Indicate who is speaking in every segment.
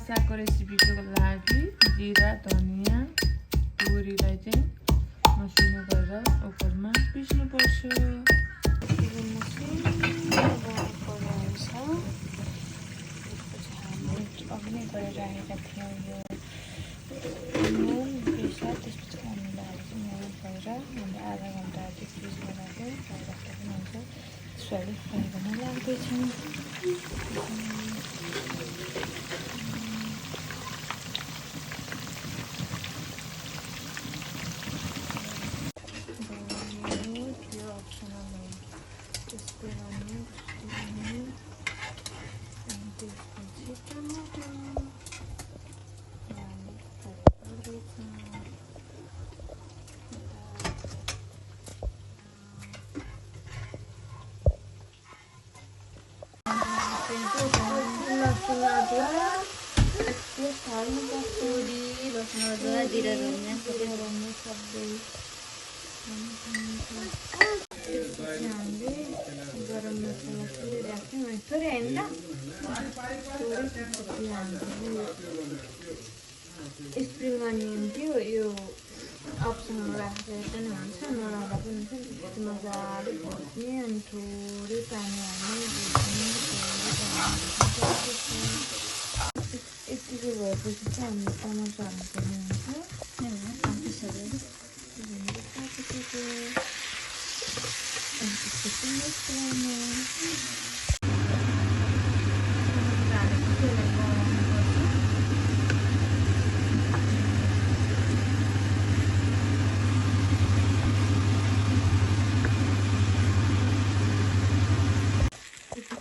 Speaker 1: माछाको रेसिपीको लागि जिरा धनिया तोरीलाई चाहिँ मसिनो गरेर ओखरमा पिस्नुपर्छ। अघि नै गरेर राखेका थियौँ यो नुन पिसा, त्यसपछि अमिलो हालेर नुन गरेर हामीले आधा घन्टा चाहिँ फ्रिज बनाएको राख्दा पनि हुन्छ। त्यसो अहिले फ्राई गर्न लाग्दैछौँ। त्यो अप्सनल हो, त्यस्तो गर्नु अनि त्यसपछि टमाटर
Speaker 2: जिरा धनिया
Speaker 1: सबै हामीले गरम मसला थोरै राख्यौँ अनि थोरै होइन स्प्रिङ अनियन थियो यो अप्सनल राखेर पनि हुन्छ, नराख्दा पनि हुन्छ। त्यस्तो मजाले भुट्ने अनि थोरै पानी हाल्ने यतिको भएपछि चाहिँ हामीले टमाटर हाल्नुपर्ने हुन्छ।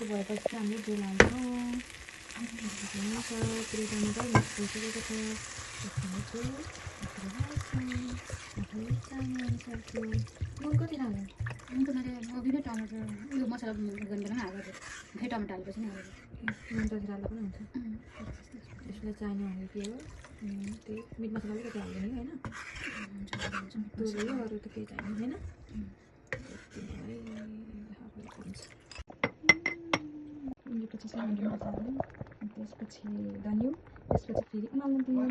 Speaker 1: भएपछि हामीले तेल हाल्छौँ। पुरै टमाटर मिक्स भइसकेको छ। त्यसमा चाहिँ अनुसारको नुन कति हाल्नु?
Speaker 2: नुन त मैले अघि नै टमाटर उयो मसला गरेर हालेको थिएँ, फेरि टमाटर हालेपछि नि हालेको
Speaker 1: नुन त हाल्दा पनि हुन्छ। त्यसलाई चाहिने भनेको के हो? त्यही मिट मसला अलिकति हाल्दैन कि होइन? त्यो अरू त केही चाहिने छैन। पछि सानो मजा हाल्यो, त्यसपछि धनिया, त्यसपछि फेरि उमाल्नु दियो।